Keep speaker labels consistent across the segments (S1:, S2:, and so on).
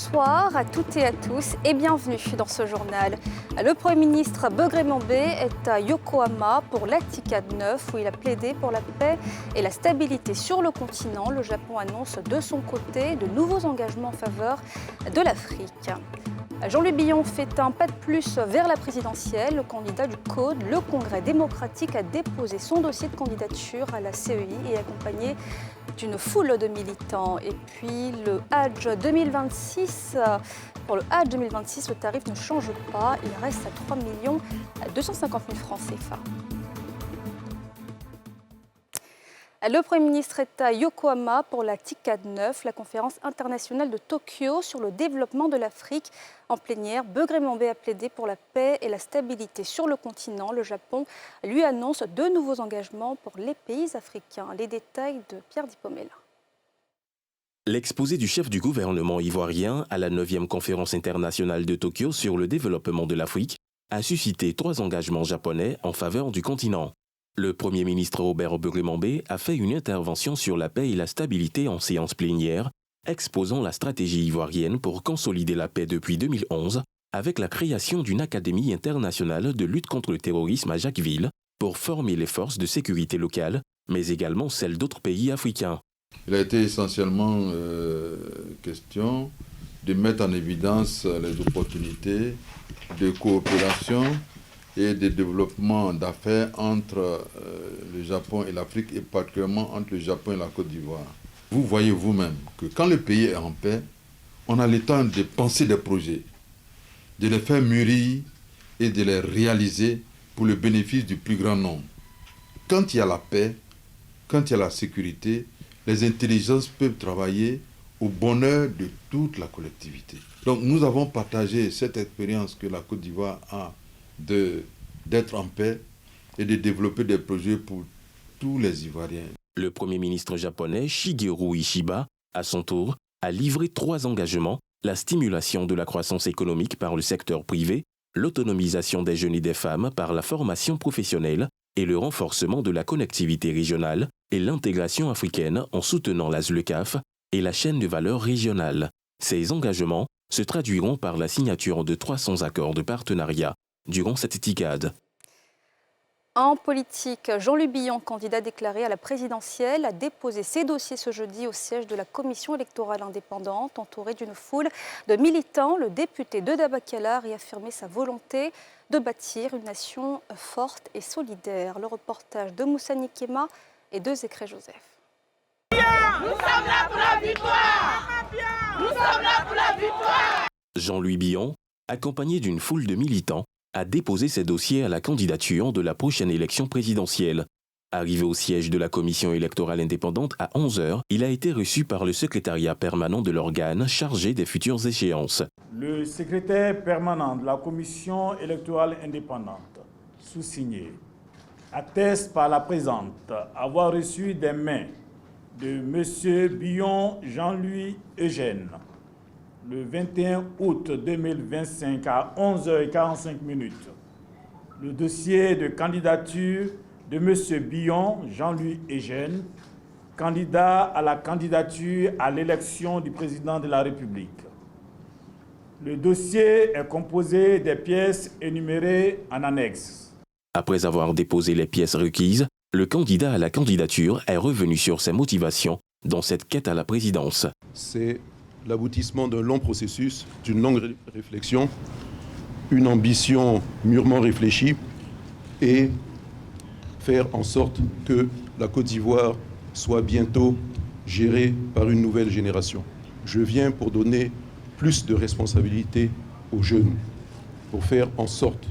S1: Bonsoir à toutes et à tous et bienvenue dans ce journal. Le Premier ministre Beugre Mambé est à Yokohama pour la TICAD 9 où il a plaidé pour la paix et la stabilité sur le continent. Le Japon annonce de son côté de nouveaux engagements en faveur de l'Afrique. Jean-Louis Billon fait un pas de plus vers la présidentielle. Le candidat du CODE, le Congrès démocratique, a déposé son dossier de candidature à la CEI et est accompagné d'une foule de militants. Et puis le Hadj 2026, pour le Hadj 2026, le tarif ne change pas. Il reste à 3 250 000 francs CFA. Le Premier ministre est à Yokohama pour la TICAD 9, la conférence internationale de Tokyo sur le développement de l'Afrique. En plénière, Beugre Mambé a plaidé pour la paix et la stabilité sur le continent. Le Japon lui annonce de nouveaux engagements pour les pays africains. Les détails de Pierre Dipomella.
S2: L'exposé du chef du gouvernement ivoirien à la 9e conférence internationale de Tokyo sur le développement de l'Afrique a suscité 3 engagements japonais en faveur du continent. Le Premier ministre Robert Beugre Mambé a fait une intervention sur la paix et la stabilité en séance plénière, exposant la stratégie ivoirienne pour consolider la paix depuis 2011 avec la création d'une académie internationale de lutte contre le terrorisme à Jacquesville pour former les forces de sécurité locales, mais également celles d'autres pays africains.
S3: Il a été essentiellement question de mettre en évidence les opportunités de coopération et de développement d'affaires entre le Japon et l'Afrique, et particulièrement entre le Japon et la Côte d'Ivoire. Vous voyez vous-même que quand le pays est en paix, on a le temps de penser des projets, de les faire mûrir et de les réaliser pour le bénéfice du plus grand nombre. Quand il y a la paix, quand il y a la sécurité, les intelligences peuvent travailler au bonheur de toute la collectivité. Donc nous avons partagé cette expérience que la Côte d'Ivoire a d'être en paix et de développer des projets pour tous les Ivoiriens.
S2: Le Premier ministre japonais Shigeru Ishiba, à son tour, a livré 3 engagements: la stimulation de la croissance économique par le secteur privé, l'autonomisation des jeunes et des femmes par la formation professionnelle et le renforcement de la connectivité régionale et l'intégration africaine en soutenant la ZLECAf et la chaîne de valeur régionale. Ces engagements se traduiront par la signature de 300 accords de partenariat durant cette TICAD.
S1: En politique, Jean-Louis Billon, candidat déclaré à la présidentielle, a déposé ses dossiers ce jeudi au siège de la commission électorale indépendante. Entouré d'une foule de militants, le député de Dabakala a réaffirmé sa volonté de bâtir une nation forte et solidaire. Le reportage de Moussa Nikema et de Zécré Joseph.
S4: Nous sommes là pour la victoire! Nous sommes là pour la victoire!
S2: Jean-Louis Billon, accompagné d'une foule de militants, a déposé ses dossiers à la candidature de la prochaine élection présidentielle. Arrivé au siège de la commission électorale indépendante à 11h, il a été reçu par le secrétariat permanent de l'organe chargé des futures échéances.
S5: Le secrétaire permanent de la commission électorale indépendante, sous-signé, atteste par la présente avoir reçu des mains de M. Billon Jean-Louis Eugène, le 21 août 2025 à 11h45, le dossier de candidature de M. Billon Jean-Louis Eugène, candidat à la candidature à l'élection du président de la République. Le dossier est composé des pièces énumérées en annexe.
S2: Après avoir déposé les pièces requises, le candidat à la candidature est revenu sur ses motivations dans cette quête à la présidence.
S6: C'est l'aboutissement d'un long processus, d'une longue réflexion, une ambition mûrement réfléchie et faire en sorte que la Côte d'Ivoire soit bientôt gérée par une nouvelle génération. Je viens pour donner plus de responsabilités aux jeunes, pour faire en sorte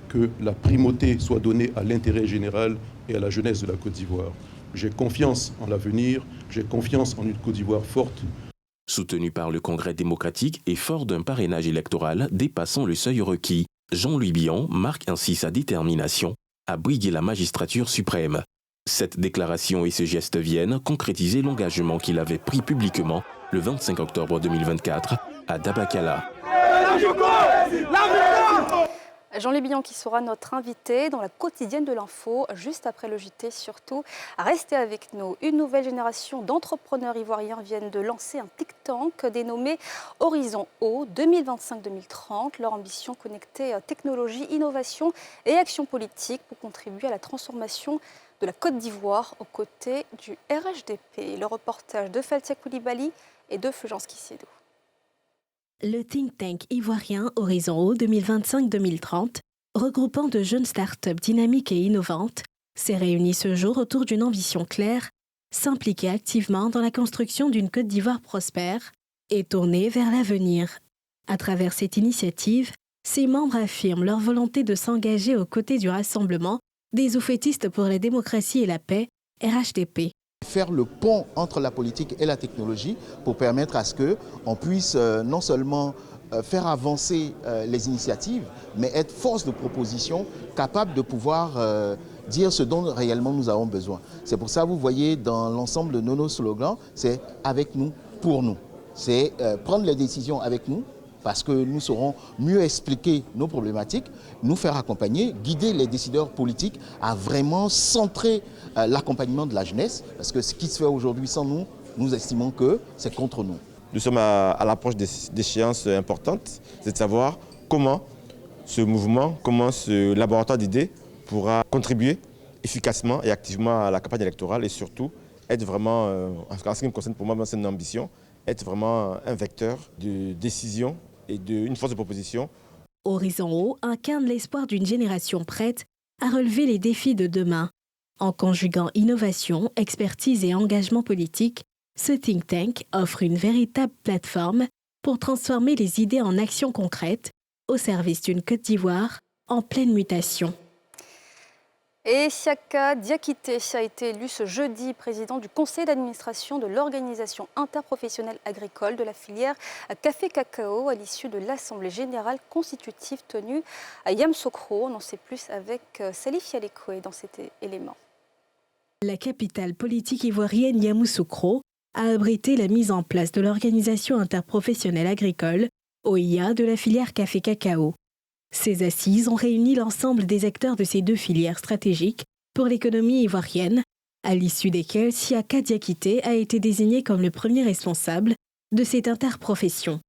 S6: que la primauté soit donnée à l'intérêt général et à la jeunesse de la Côte d'Ivoire. J'ai confiance en l'avenir, j'ai confiance en une Côte d'Ivoire forte.
S2: Soutenu par le Congrès démocratique et fort d'un parrainage électoral dépassant le seuil requis, Jean-Louis Billon marque ainsi sa détermination à briguer la magistrature suprême. Cette déclaration et ce geste viennent concrétiser l'engagement qu'il avait pris publiquement le 25 octobre 2024 à Dabakala.
S1: Jean-Louis Billon qui sera notre invité dans la quotidienne de l'info, juste après le JT surtout. Restez avec nous. Une nouvelle génération d'entrepreneurs ivoiriens viennent de lancer un think tank dénommé Horizon Haut 2025-2030. Leur ambition, connecter technologie, innovation et action politique pour contribuer à la transformation de la Côte d'Ivoire aux côtés du RHDP. Le reportage de Faltia Koulibaly et de Fulgence Kissédou.
S7: Le think tank ivoirien Horizon Haut 2025-2030, regroupant de jeunes start-up dynamiques et innovantes, s'est réuni ce jour autour d'une ambition claire, s'impliquer activement dans la construction d'une Côte d'Ivoire prospère et tournée vers l'avenir. À travers cette initiative, ses membres affirment leur volonté de s'engager aux côtés du Rassemblement des oufettistes pour la démocratie et la paix, RHDP.
S8: Faire le pont entre la politique et la technologie pour permettre à ce qu'on puisse non seulement faire avancer les initiatives, mais être force de proposition, capable de pouvoir dire ce dont réellement nous avons besoin. C'est pour ça que vous voyez dans l'ensemble de nos slogans, c'est avec nous, pour nous. C'est prendre les décisions avec nous, parce que nous saurons mieux expliquer nos problématiques, nous faire accompagner, guider les décideurs politiques à vraiment centrer l'accompagnement de la jeunesse, parce que ce qui se fait aujourd'hui sans nous, nous estimons que c'est contre nous.
S9: Nous sommes à l'approche d'échéances importantes, c'est de savoir comment ce mouvement, comment ce laboratoire d'idées pourra contribuer efficacement et activement à la campagne électorale et surtout être vraiment, en ce qui me concerne pour moi, c'est une ambition, être vraiment un vecteur de décision et une force de proposition.
S7: Horizon Haut incarne l'espoir d'une génération prête à relever les défis de demain. En conjuguant innovation, expertise et engagement politique, ce think tank offre une véritable plateforme pour transformer les idées en actions concrètes au service d'une Côte d'Ivoire en pleine mutation.
S1: Et Siaka Diakité a été élu ce jeudi président du conseil d'administration de l'organisation interprofessionnelle agricole de la filière café-cacao à l'issue de l'Assemblée générale constitutive tenue à Yamoussoukro. On en sait plus avec Salif Yalekoué dans cet élément.
S7: La capitale politique ivoirienne Yamoussoukro a abrité la mise en place de l'organisation interprofessionnelle agricole, OIA, de la filière café-cacao. Ces assises ont réuni l'ensemble des acteurs de ces deux filières stratégiques pour l'économie ivoirienne, à l'issue desquelles Siaka Diakité a été désigné comme le premier responsable de cette interprofession.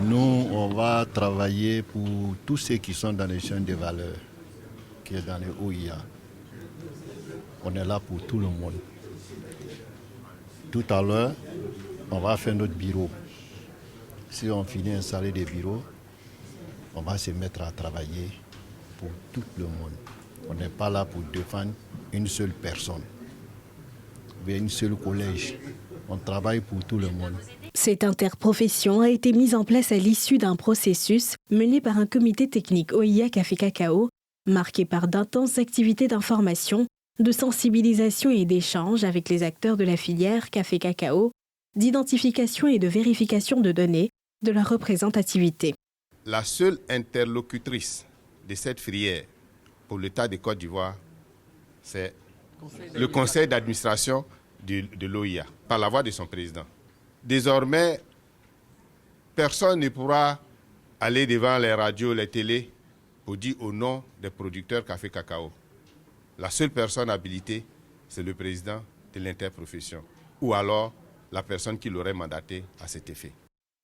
S10: Nous, on va travailler pour tous ceux qui sont dans les chaînes de valeur, qui est dans les OIA. On est là pour tout le monde. Tout à l'heure, on va faire notre bureau. Si on finit d'installer des bureaux, on va se mettre à travailler pour tout le monde. On n'est pas là pour défendre une seule personne, mais une seule collège. On travaille pour tout le monde.
S7: Cette interprofession a été mise en place à l'issue d'un processus mené par un comité technique OIA Café Cacao, marqué par d'intenses activités d'information, de sensibilisation et d'échange avec les acteurs de la filière Café Cacao, d'identification et de vérification de données de leur représentativité.
S11: La seule interlocutrice de cette filière pour l'État de Côte d'Ivoire, c'est le conseil d'administration de l'OIA, par la voix de son président. Désormais, personne ne pourra aller devant les radios, les télés, pour dire au nom des producteurs café cacao. La seule personne habilitée, c'est le président de l'interprofession, ou alors la personne qui l'aurait mandaté à cet effet.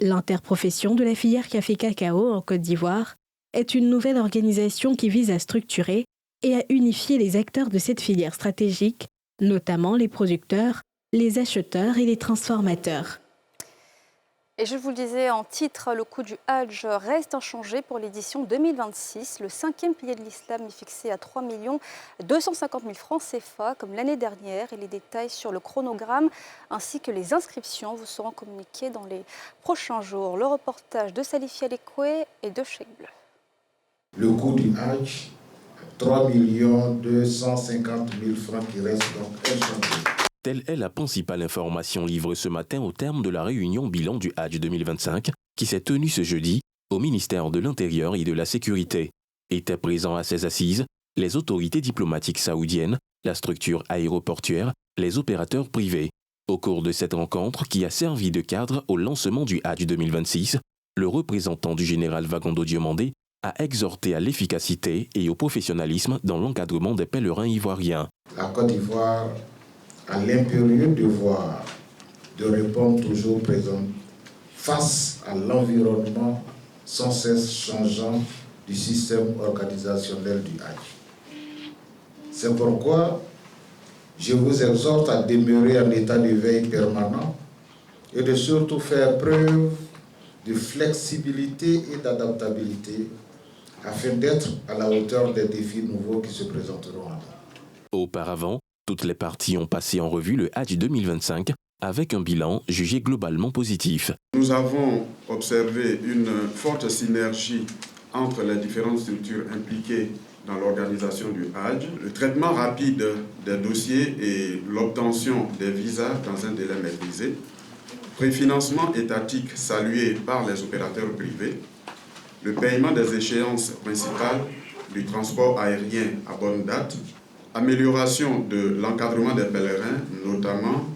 S7: L'interprofession de la filière café-cacao en Côte d'Ivoire est une nouvelle organisation qui vise à structurer et à unifier les acteurs de cette filière stratégique, notamment les producteurs, les acheteurs et les transformateurs.
S1: Et je vous le disais en titre, le coût du Hajj reste inchangé pour l'édition 2026. Le 5e pilier de l'islam est fixé à 3 250 000 francs CFA comme l'année dernière. Et les détails sur le chronogramme ainsi que les inscriptions vous seront communiqués dans les prochains jours. Le reportage de Salif Yalekoué et de Cheikh Bleu.
S12: Le coût du Hajj, 3 250 000 francs qui restent donc inchangés.
S2: Telle est la principale information livrée ce matin au terme de la réunion bilan du Hajj 2025 qui s'est tenue ce jeudi au ministère de l'Intérieur et de la Sécurité. Étaient présents à ces assises les autorités diplomatiques saoudiennes, la structure aéroportuaire, les opérateurs privés. Au cours de cette rencontre qui a servi de cadre au lancement du Hajj 2026, le représentant du général Wagondo Diomandé a exhorté à l'efficacité et au professionnalisme dans l'encadrement des pèlerins ivoiriens.
S12: La Côte d'Ivoire a l'impérieux devoir de répondre toujours présent face à l'environnement sans cesse changeant du système organisationnel du Hajj. C'est pourquoi je vous exhorte à demeurer en état de veille permanent et de surtout faire preuve de flexibilité et d'adaptabilité afin d'être à la hauteur des défis nouveaux qui se présenteront à nous.
S2: Auparavant, toutes les parties ont passé en revue le Hajj 2025 avec un bilan jugé globalement positif.
S13: Nous avons observé une forte synergie entre les différentes structures impliquées dans l'organisation du Hajj, le traitement rapide des dossiers et l'obtention des visas dans un délai maîtrisé, préfinancement étatique salué par les opérateurs privés, le paiement des échéances principales du transport aérien à bonne date, amélioration de l'encadrement des pèlerins, notamment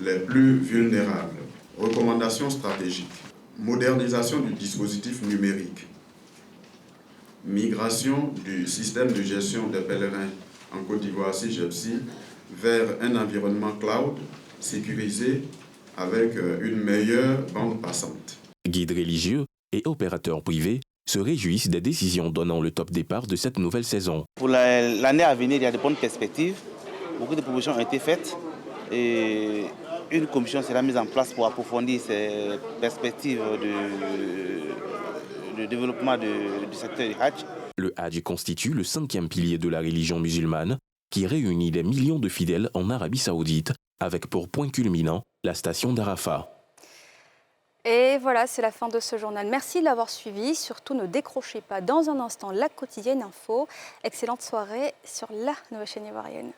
S13: les plus vulnérables, recommandations stratégiques, modernisation du dispositif numérique, migration du système de gestion des pèlerins en Côte d'Ivoire, CIGEPSI, vers un environnement cloud sécurisé avec une meilleure bande passante.
S2: Guides religieux et opérateurs privés se réjouissent des décisions donnant le top départ de cette nouvelle saison.
S14: Pour l'année à venir, il y a de bonnes perspectives. Beaucoup de propositions ont été faites et une commission sera mise en place pour approfondir ces perspectives de développement du secteur du Hajj.
S2: Le Hajj constitue le 5e pilier de la religion musulmane qui réunit des millions de fidèles en Arabie Saoudite avec pour point culminant la station d'Arafat.
S1: Et voilà, c'est la fin de ce journal. Merci de l'avoir suivi. Surtout, ne décrochez pas dans un instant la quotidienne info. Excellente soirée sur la nouvelle chaîne ivoirienne.